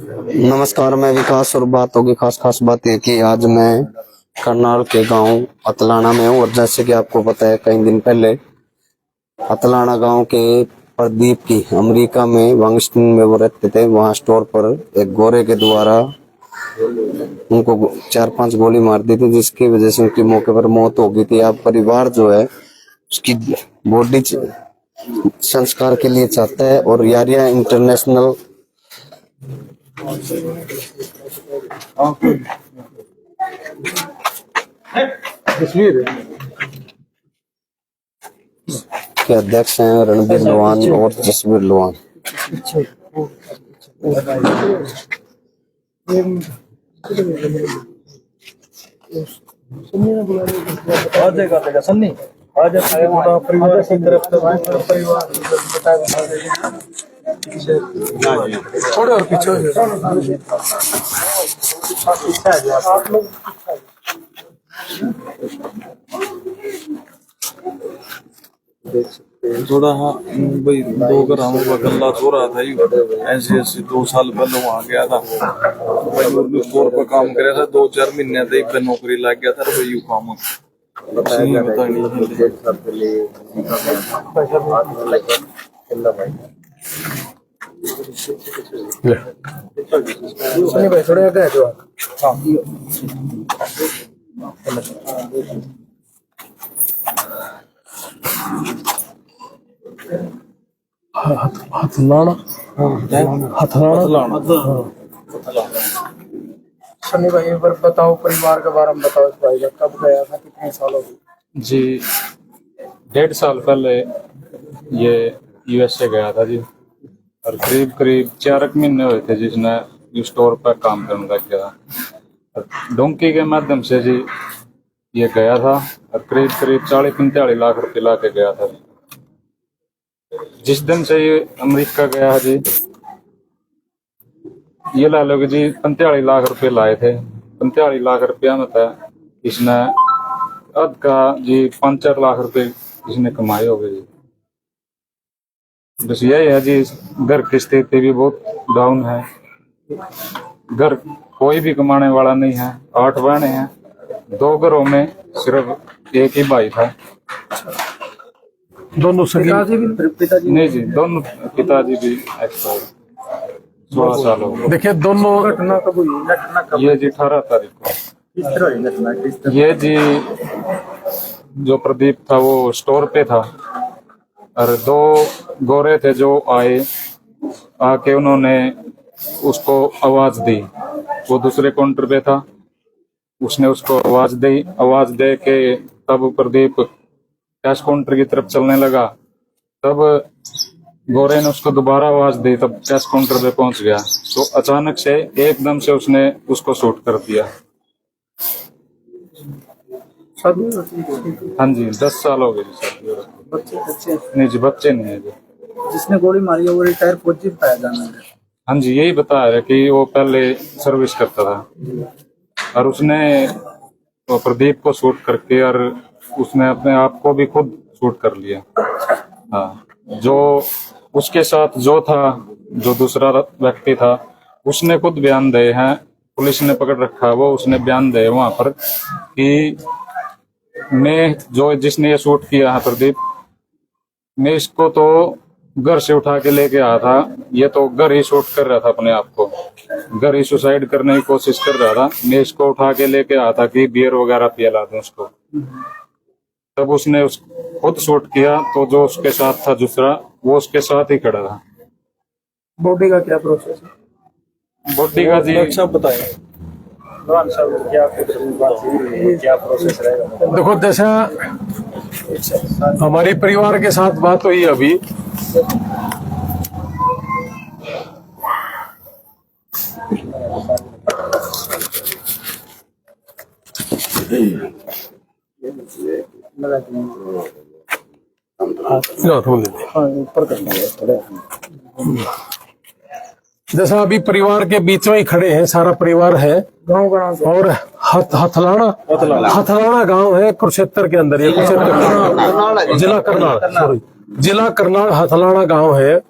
नमस्कार, मैं विकास और बात होगी खास खास बात है कि आज मैं करनाल के गांव अतलाना में हूँ। और जैसे कि आपको पता है, कई दिन पहले अतलाना गांव के प्रदीप की अमेरिका में वंगस्टन में वो रहते थे, वहां स्टोर पर एक गोरे के द्वारा उनको 4-5 गोली मार दी थी, जिसकी वजह से उनकी मौके पर मौत हो गई थी। अब परिवार जो है उसकी बॉडी संस्कार के लिए चाहता है और यारिया इंटरनेशनल के अध्यक्ष हैं रणबीर लोहान और जसवीर लोहान। सन्नी आज परिवार की तरफ से परिवार थोड़े और पीछे आप लोग थोड़ा भाई 2 ग्रामों का गल्ला हो रहा था। ऐसे 2 साल पहले वहाँ गया था, भाई स्टोर पर काम कर रहा था। 2-4 महीने तक पे नौकरी लग गया था। भाई यू काम भाई थोड़े आगे जो हथलाना सनी भाई, एक बार बताओ परिवार के बारे में बताओ। इस भाई कब गया था, कितने साल हो गए? जी 1.5 साल पहले ये यूएसए गया था जी, और करीब करीब 4 महीने हुए थे जिसने स्टोर पर काम करने लग गया था। डोंकी के माध्यम से जी ये गया था और करीब करीब 40-45 लाख रुपए ला के गया था। जिस दिन से ये अमेरिका गया है जी, ये ला लो जी 45 लाख रुपए लाए थे। 45 लाख रुपया में था इसने अद का जी 5-4 लाख रुपए इसने कमाए हो गए जी। बस यही है जी, घर की स्थिति भी बहुत डाउन है। घर कोई भी कमाने वाला नहीं है। 8 बहने हैं, 2 घरों में सिर्फ एक ही भाई था। दोनों पिताजी भी नहीं जी, दोनों पिताजी भी एक्सपायर 16 साल हो गए। देखिए दोनों घटना कब हुई? ये जी 18 तारीख को। किस तरह हुई घटना? किस तरह? ये जी जो प्रदीप था वो स्टोर पे था और 2 गोरे थे जो आए, आके उन्होंने उसको आवाज दी। वो दूसरे काउंटर पे था, उसने उसको आवाज दी। आवाज दे के तब प्रदीप कैश काउंटर की तरफ चलने लगा। तब गोरे ने उसको दोबारा आवाज दी, तब कैश काउंटर पे पहुंच गया तो अचानक से एकदम से उसने उसको शूट कर दिया। हाँ जी 10 साल हो गए जी। बच्चे नहीं जी, बच्चे नहीं है जी। जिसने गोली मारी है वो रिटायर फौजी बताया जाना है। हाँ जी, यही बताया है कि वो पहले सर्विस करता था और उसने वो प्रदीप को शूट करके और उसने अपने आप को भी खुद शूट कर लिया। हाँ, जो उसके साथ जो था, जो दूसरा व्यक्ति था, उसने खुद बयान दिए हैं, पुलिस ने पकड़ रखा है वो। उसने बयान दिए वहां पर कि मैं जो जिसने ये शूट किया है प्रदीप, मैं इसको तो घर से उठा के लेके आया था। ये तो घर ही शूट कर रहा था अपने आप को, घर ही सुसाइड करने की कोशिश कर रहा था। मैं इसको उठा के लेके आया था कि बियर वगैरह पिला दूं उसको। तब उसने खुद शूट किया तो जो उसके साथ था दूसरा, वो उसके साथ ही खड़ा था। बॉडी का क्या प्रोसेस है? बॉडी का जी अच्छा बताए। क्या प्रोसेस रहेगा? देखो जैसा हमारे परिवार के साथ बात हुई अभी, जैसा अभी परिवार के बीच में ही खड़े हैं, सारा परिवार है गाँव और हथलाना गांव है कुरुक्षेत्र के अंदर। ये कुरुक्षेत्र जिला करनाल, सॉरी जिला करनाल हथलाना गांव है।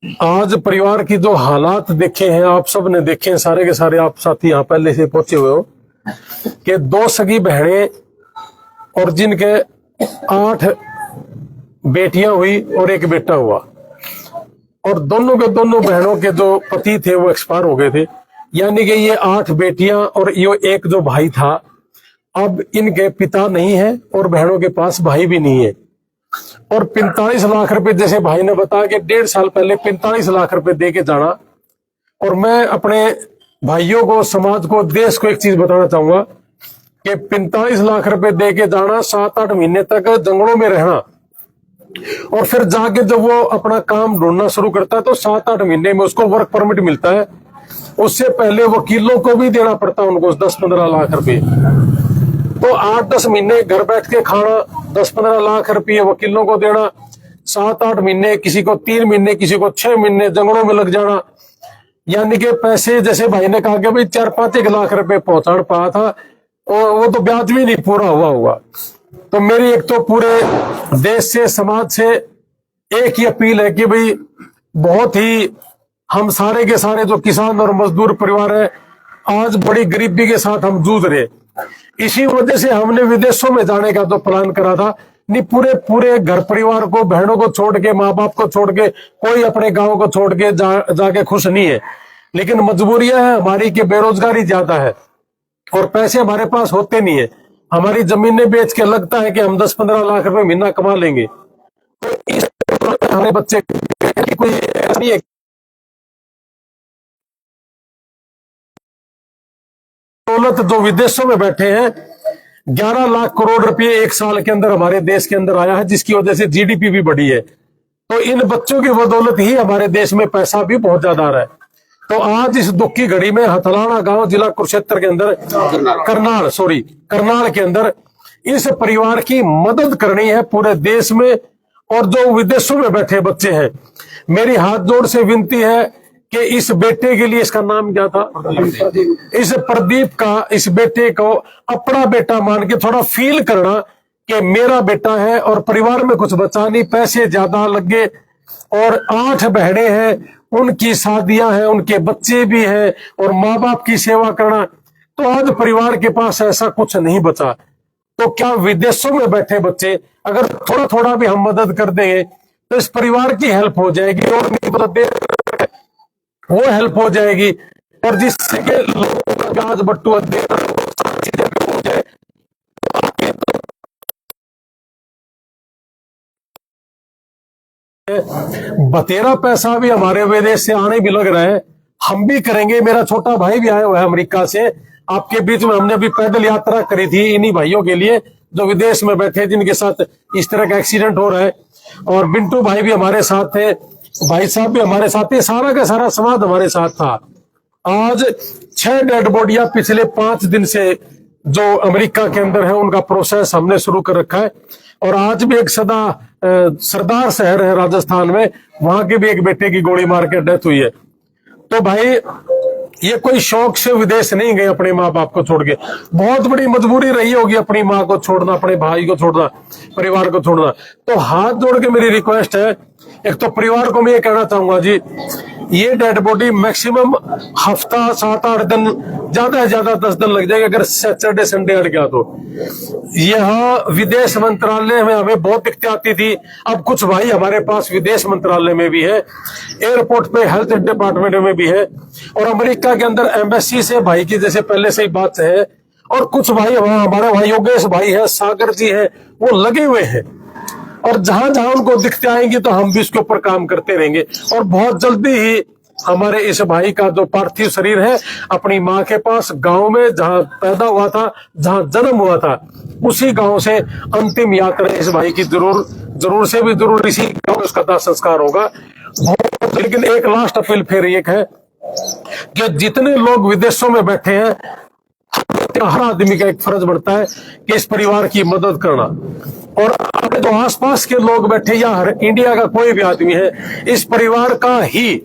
आज परिवार की जो हालात देखे हैं, आप सब ने देखे हैं, सारे के सारे आप साथी यहाँ पहले से पहुंचे हुए हो, कि 2 सगी बहनें और जिनके 8 बेटियां हुई और 1 बेटा हुआ, और दोनों के दोनों बहनों के जो पति थे वो एक्सपायर हो गए थे। यानी कि ये 8 बेटियां और ये 1 जो भाई था, अब इनके पिता नहीं है और बहनों के पास भाई भी नहीं है। और 45 लाख रुपए, जैसे भाई ने बताया कि 1.5 साल पहले 45 लाख रुपए दे के जाना। और मैं अपने भाइयों को, समाज को, देश को एक चीज बताना चाहूंगा कि 45 लाख रुपए दे के जाना, 7-8 महीने तक जंगलों में रहना, और फिर जाके जब वो अपना काम ढूंढना शुरू करता है तो 7-8 महीने में उसको वर्क परमिट मिलता है। उससे पहले वकीलों को भी देना पड़ता है उनको 10-15 लाख रुपए। तो 8-10 महीने घर बैठ के खाना, 10-15 लाख रुपये वकीलों को देना, 7-8 महीने, किसी को 3 महीने, किसी को 6 महीने जंगलों में लग जाना। यानी कि पैसे, जैसे भाई ने कहा कि भाई 4-5 लाख रुपए पहुंचा पाया था, और वो तो ब्याज भी नहीं पूरा हुआ होगा। तो मेरी एक तो पूरे देश से, समाज से एक ही अपील है कि भाई बहुत ही हम सारे के सारे जो किसान और मजदूर परिवार है, आज बड़ी गरीबी के साथ हम जूझ रहे। इसी वजह से हमने विदेशों में जाने का जो प्लान करा था, नहीं पूरे घर परिवार को, बहनों को छोड़ के, माँ बाप को छोड़ के, कोई अपने गांव को छोड़ के जाके खुश नहीं है। लेकिन मजबूरियां है हमारी कि बेरोजगारी ज्यादा है और पैसे हमारे पास होते नहीं है। हमारी जमीनें बेच के लगता है कि हम 10-15 लाख रुपए महीना कमा लेंगे। तो इस हमारे बच्चे कोई ऐसा नहीं है दौलत जो विदेशों में बैठे हैं, 11 लाख करोड़ रुपए 1 साल के अंदर हमारे देश के अंदर आया है, जिसकी वजह से जीडीपी भी बढ़ी है। तो इन बच्चों की बदौलत ही हमारे देश में पैसा भी बहुत ज्यादा आ रहा है। तो आज इस दुख की घड़ी में हथलाना गांव, जिला कुरुक्षेत्र के अंदर, करनाल के अंदर इस परिवार की मदद करनी है पूरे देश में। और जो विदेशों में बैठे बच्चे हैं, मेरी हाथ जोड़ से विनती है कि इस बेटे के लिए, इसका नाम क्या था, इस प्रदीप का, इस बेटे को अपना बेटा मान के थोड़ा फील करना कि मेरा बेटा है और परिवार में कुछ बचा नहीं, पैसे ज्यादा लगे और 8 बहनें हैं, उनकी शादियां हैं, उनके बच्चे भी हैं और माँ बाप की सेवा करना। तो आज परिवार के पास ऐसा कुछ नहीं बचा। तो क्या विदेशों में बैठे बच्चे अगर थोड़ा थोड़ा भी हम मदद कर देंगे तो इस परिवार की हेल्प हो जाएगी, और नहीं मदद वो हेल्प हो जाएगी, और जिससे कि लोगों का ब्याज बट्टुआ देना हो जाए। बतेरा पैसा भी हमारे विदेश से आने भी लग रहा है, हम भी करेंगे। मेरा छोटा भाई भी आया हुआ है अमेरिका से, आपके बीच में हमने भी पैदल यात्रा करी थी इन्हीं भाइयों के लिए जो विदेश में बैठे, जिनके साथ इस तरह का एक्सीडेंट हो रहा है। और बिंटू भाई भी हमारे साथ थे, भाई साहब भी हमारे साथ थे, सारा का सारा समाज हमारे साथ था। आज 6 डेड बॉडियां पिछले 5 दिन से जो अमेरिका के अंदर है, उनका प्रोसेस हमने शुरू कर रखा है। और आज भी एक सरदार शहर है राजस्थान में, वहां के भी एक बेटे की गोली मार के डेथ हुई है। तो भाई ये कोई शौक से विदेश नहीं गए अपने माँ बाप को छोड़ के, बहुत बड़ी मजबूरी रही होगी अपनी माँ को छोड़ना, अपने भाई को छोड़ना, परिवार को छोड़ना। तो हाथ जोड़ के मेरी रिक्वेस्ट है, एक तो परिवार को मैं ये कहना चाहूंगा जी, ये डेड बॉडी मैक्सिमम हफ्ता 7-8 दिन, ज्यादा से ज्यादा 10 दिन लग जाएगा अगर सैटरडे संडे अड़ गया तो। यहाँ विदेश मंत्रालय में हमें बहुत दिक्कतें आती थी, अब कुछ भाई हमारे पास विदेश मंत्रालय में भी है, एयरपोर्ट पे हेल्थ डिपार्टमेंट में भी है, और अमेरिका के अंदर एम्बेसी से भाई की जैसे पहले से ही बात है। और कुछ भाई हमारे भाई योगेश भाई है, सागर जी है, वो लगे हुए हैं, और जहां जहां उनको दिखते आएंगे तो हम भी इसके ऊपर काम करते रहेंगे। और बहुत जल्दी ही हमारे इस भाई का जो पार्थिव शरीर है अपनी माँ के पास गांव में, जहां पैदा हुआ था, जहां जन्म हुआ था, उसी गांव से अंतिम यात्रा इस भाई की जरूर से भी जरूर इसी गांव में उसका दाह संस्कार होगा। लेकिन एक लास्ट अपील फिर एक है कि जितने लोग विदेशों में बैठे हैं, हर आदमी का एक फर्ज बनता है कि इस परिवार की मदद करना। और अपने जो आसपास के लोग बैठे या हर इंडिया का कोई भी आदमी है, इस परिवार का ही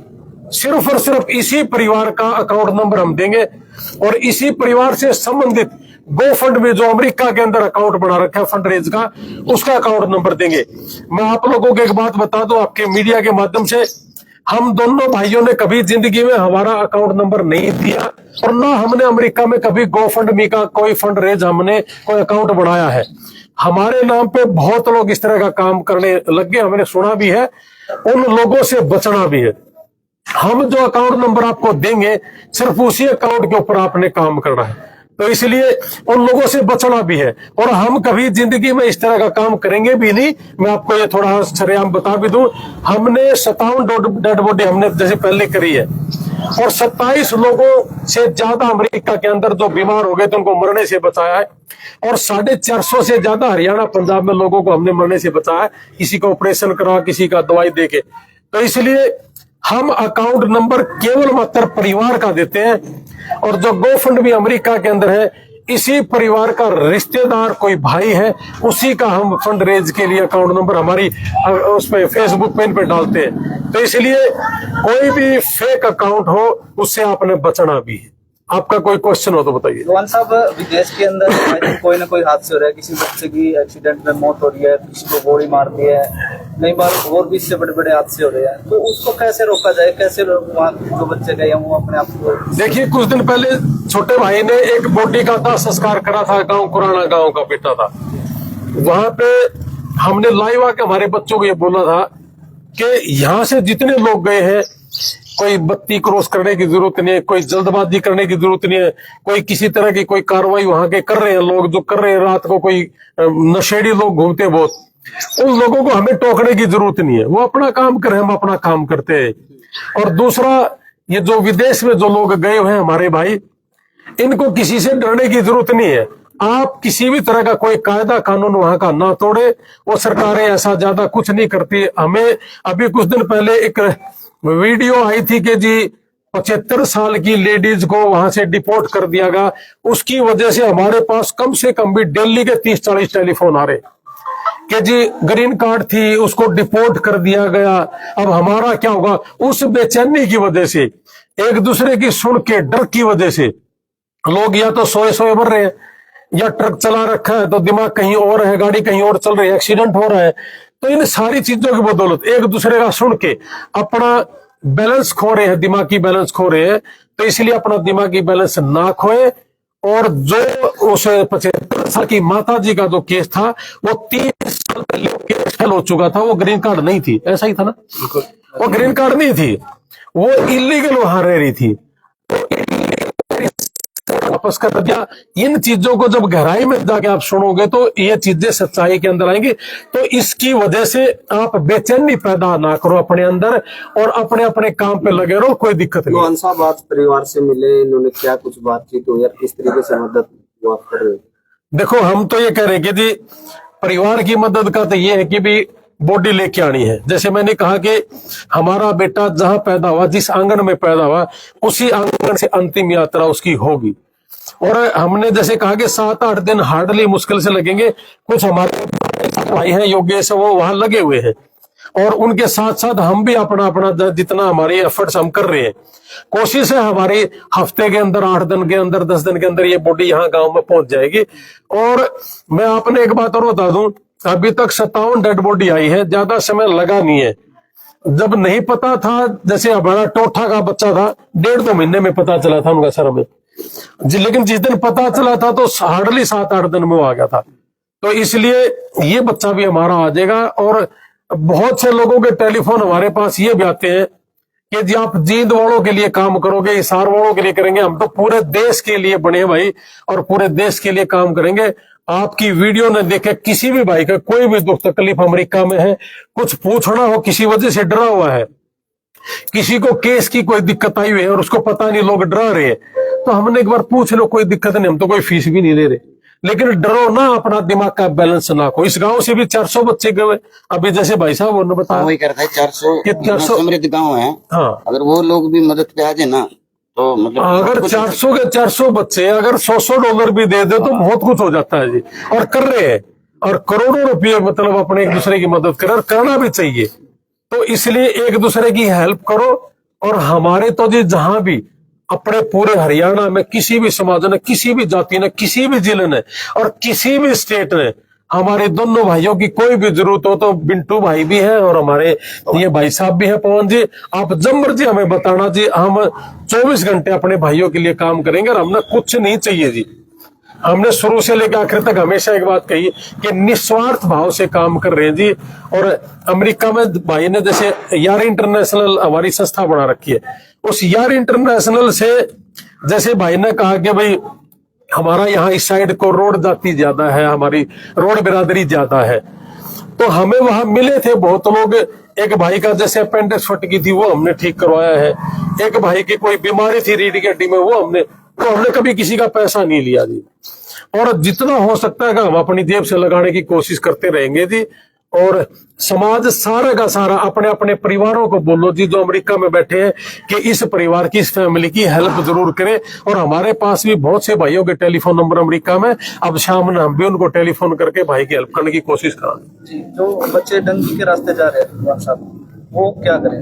सिर्फ और सिर्फ इसी परिवार का अकाउंट नंबर हम देंगे, और इसी परिवार से संबंधित गो फंड में जो अमेरिका के अंदर अकाउंट बना रखा है फंड रेज का, उसका अकाउंट नंबर देंगे। मैं आप लोगों को एक बात बता दूं आपके मीडिया के माध्यम से, हम दोनों भाइयों ने कभी जिंदगी में हमारा अकाउंट नंबर नहीं दिया और ना हमने अमेरिका में कभी GoFundMe का कोई फंड रेज हमने कोई अकाउंट बनाया है। हमारे नाम पे बहुत लोग इस तरह का काम करने लग गए, हमने सुना भी है, उन लोगों से बचना भी है। हम जो अकाउंट नंबर आपको देंगे सिर्फ उसी अकाउंट के ऊपर आपने काम करना है, तो इसलिए उन लोगों से बचना भी है। और हम कभी जिंदगी में इस तरह का काम करेंगे भी नहीं। मैं आपको ये थोड़ा सरेआम बता भी दूं, हमने 57 डेड बॉडी हमने जैसे पहले करी है और 27 लोगों से ज्यादा अमेरिका के अंदर जो बीमार हो गए थे उनको मरने से बचाया है और 450 से ज्यादा हरियाणा पंजाब में लोगों को हमने मरने से बचाया है, किसी को ऑपरेशन करा, किसी का दवाई देके। तो इसलिए हम अकाउंट नंबर केवल मात्र परिवार का देते हैं और जो GoFundMe अमेरिका के अंदर है इसी परिवार का रिश्तेदार कोई भाई है उसी का हम फंड रेज के लिए अकाउंट नंबर हमारी उस पे फेसबुक पेज पे डालते हैं। तो इसलिए कोई भी फेक अकाउंट हो उससे आपने बचना भी है। आपका कोई क्वेश्चन हो तो बताइए। जवान साहब, विदेश के अंदर कोई ना कोई हादसे हो रहा है, किसी बच्चे की एक्सीडेंट में मौत हो रही है, किसी को गोली मार दी है, कई बार और भी इससे बड़े बड़े हादसे हो रहे हैं, तो उसको कैसे रोका जाए? कैसे वहाँ जो बच्चे गए वो अपने आप को? देखिए, कुछ दिन पहले छोटे भाई ने एक बॉडी का दाह संस्कार करा था, गांव कुराना गांव का बेटा था। वहां पे हमने लाइव आके हमारे बच्चों को ये बोला था कि यहाँ से जितने लोग गए हैं कोई बत्ती क्रॉस करने की जरूरत नहीं है, कोई जल्दबाजी करने की जरूरत नहीं है, कोई किसी तरह की कोई कार्रवाई वहां के कर रहे हैं लोग जो कर रहे हैं, रात को कोई नशेड़ी लोग घूमते बहुत, उन लोगों को हमें टोकने की जरूरत नहीं है, वो अपना काम करें, हम अपना काम करते हैं। और दूसरा, ये जो विदेश में जो लोग गए हुए हैं हमारे भाई, इनको किसी से डरने की जरूरत नहीं है। आप किसी भी तरह का कोई कायदा कानून वहां का ना तोड़े, वो सरकारें ऐसा ज्यादा कुछ नहीं करती। हमें अभी कुछ दिन पहले एक वीडियो आई थी कि जी 75 साल की लेडीज को वहां से डिपोर्ट कर दिया गया, उसकी वजह से हमारे पास कम से कम भी दिल्ली के 30-40 टेलीफोन आ रहे कि जी ग्रीन कार्ड थी उसको डिपोर्ट कर दिया गया, अब हमारा क्या होगा। उस बेचैनी की वजह से, एक दूसरे की सुन के डर की वजह से लोग या तो सोए मर रहे हैं या ट्रक चला रखा है तो दिमाग कहीं और है, गाड़ी कहीं और चल रही है, एक्सीडेंट हो रहा है। तो इन सारी चीजों की बदौलत एक दूसरे का सुन के अपना बैलेंस खो रहे हैं, दिमागी बैलेंस खो रहे हैं। तो इसलिए अपना दिमागी बैलेंस ना खोए। और जो उस 75 साल की माता जी का जो केस था वो 30 साल पहले केस फेल हो चुका था, वो ग्रीन कार्ड नहीं थी, ऐसा ही था ना, वो ग्रीन कार्ड नहीं थी, वो इलीगल वहां रह रही थी, वापस कर दिया। इन चीजों को जब गहराई में जाके आप सुनोगे तो ये चीजें सच्चाई के अंदर आएंगी। तो इसकी वजह से आप बेचैनी पैदा ना करो अपने अंदर और अपने अपने काम पे लगे रहो, कोई दिक्कत नहीं। मोहन साहब आज परिवार से मिले, इन्होंने क्या कुछ बातचीत हुई, किस तरीके से मदद वो आप कर रहे हो? देखो, हम तो ये कह रहे हैं कि जी परिवार की मदद का तो ये है कि भी बॉडी लेके आनी है। जैसे मैंने कहा कि हमारा बेटा जहां पैदा हुआ, जिस आंगन में पैदा हुआ, उसी आंगन से अंतिम यात्रा उसकी होगी। और हमने जैसे कहा कि 7-8 दिन हार्डली मुश्किल से लगेंगे। कुछ हमारे भाई हैं योगेश, वो वहां लगे हुए हैं और उनके साथ साथ हम भी अपना अपना जितना हमारी एफर्ट्स हम कर रहे हैं, कोशिश है हमारी हफ्ते के अंदर, 8 दिन के अंदर, 10 दिन के अंदर ये बॉडी यहाँ गांव में पहुंच जाएगी। और मैं आपने एक बात और बता दूं, अभी तक 57 डेड बॉडी आई है, ज्यादा समय लगा नहीं है। जब नहीं पता था, जैसे हमारा टोठा का बच्चा था, 1.5-2 महीने में पता चला था उनका सर में जी, लेकिन जिस दिन पता चला था तो हार्डली 7-8 दिन में वो आ गया था। तो इसलिए ये बच्चा भी हमारा आ जाएगा। और बहुत से लोगों के टेलीफोन हमारे पास ये भी आते हैं कि जी आप जींद वालों के लिए काम करोगे, हिसार वालों के लिए करेंगे, हम तो पूरे देश के लिए बने भाई और पूरे देश के लिए काम करेंगे। आपकी वीडियो ने देखे किसी भी भाई का कोई भी दुख तकलीफ अमेरिका में है, कुछ पूछना हो, किसी वजह से डरा हुआ है, किसी को केस की कोई दिक्कत आई हुई है और उसको पता नहीं, लोग डरा रहे हैं, तो हमने एक बार पूछ लो, कोई दिक्कत नहीं, हम तो कोई फीस भी नहीं ले रहे, लेकिन डरो ना, अपना दिमाग का बैलेंस ना खो। इस गांव से भी 400 बच्चे गए, अभी जैसे भाई साहब उन्होंने बताया वही करता है 400 समृद्ध गांव है। हाँ, अगर वो लोग भी मदद पे आ जाए ना तो मतलब अगर 400 के 400 बच्चे अगर $100 भी दे दे तो बहुत कुछ हो जाता है जी। और कर रहे हैं, और करोड़ों रुपये मतलब अपने एक दूसरे की मदद करें, और करना भी चाहिए। तो इसलिए एक दूसरे की हेल्प करो। और हमारे तो जी जहां भी अपने पूरे हरियाणा में किसी भी समाज ने, किसी भी जाति ने, किसी भी जिले ने और किसी भी स्टेट ने हमारे दोनों भाइयों की कोई भी जरूरत हो तो बिंटू भाई भी है और हमारे ये भाई साहब भी है पवन जी, आप जब मर्जी हमें बताना जी, हम 24 घंटे अपने भाइयों के लिए काम करेंगे और हमने कुछ नहीं चाहिए जी। हमने शुरू से लेकर आखिर तक हमेशा एक बात कही कि निस्वार्थ भाव से काम कर रहे हैं जी। और अमेरिका में भाई ने जैसे यार इंटरनेशनल हमारी संस्था बना रखी है, उस यार इंटरनेशनल से जैसे भाई ने कहा कि भाई हमारा यहाँ इस साइड को रोड जाति ज्यादा है, हमारी रोड बिरादरी ज्यादा है, तो हमें वहां मिले थे बहुत लोग। एक भाई का जैसे अपेंडिक्स फट गई थी वो हमने ठीक करवाया है, एक भाई की कोई बीमारी थी रीढ़ की हड्डी में वो हमने कभी किसी का पैसा नहीं लिया जी। और जितना हो सकता है हम अपनी जेब से लगाने की कोशिश करते रहेंगे जी। और समाज सारा का सारा अपने अपने परिवारों को बोलो जी जो अमेरिका में बैठे हैं कि इस परिवार की, इस फैमिली की हेल्प जरूर करें। और हमारे पास भी बहुत से भाइयों के टेलीफोन नंबर अमेरिका में, अब शाम में हम भी उनको टेलीफोन करके भाई की हेल्प करने की कोशिश करेंगे जी। जो बच्चे डंकी के रास्ते जा रहे हैं साहब, वो क्या करें?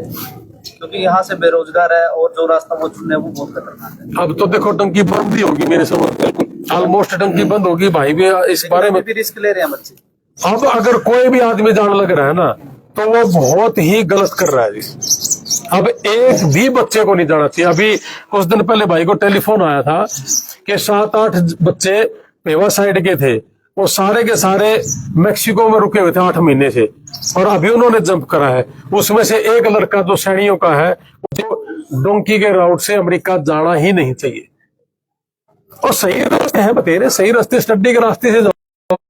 क्योंकि यहाँ से बेरोजगार है और जो रास्ता वो चुने वो बहुत खतरनाक है। अब तो देखो टंकी बंद ही होगी मेरे समझ, ऑलमोस्ट टंकी बंद होगी। भाई भी इस बारे में रिस्क ले रहे हैं बच्चे। अब अगर कोई भी आदमी जान लग रहा है ना तो वो बहुत ही गलत कर रहा है जी। अब एक भी बच्चे को नहीं जाना चाहिए। अभी कुछ दिन पहले भाई को टेलीफोन आया था कि 7-8 बच्चे पेवा साइड के थे, वो सारे के सारे मेक्सिको में रुके हुए थे 8 महीने से, और अभी उन्होंने जंप करा है। उसमें से एक लड़का जो सैनियों का है, जो डोंकी के राउट से अमेरिका जाना ही नहीं चाहिए। और सही रास्ते हैं बतेरे, सही रास्ते स्टडी के रास्ते से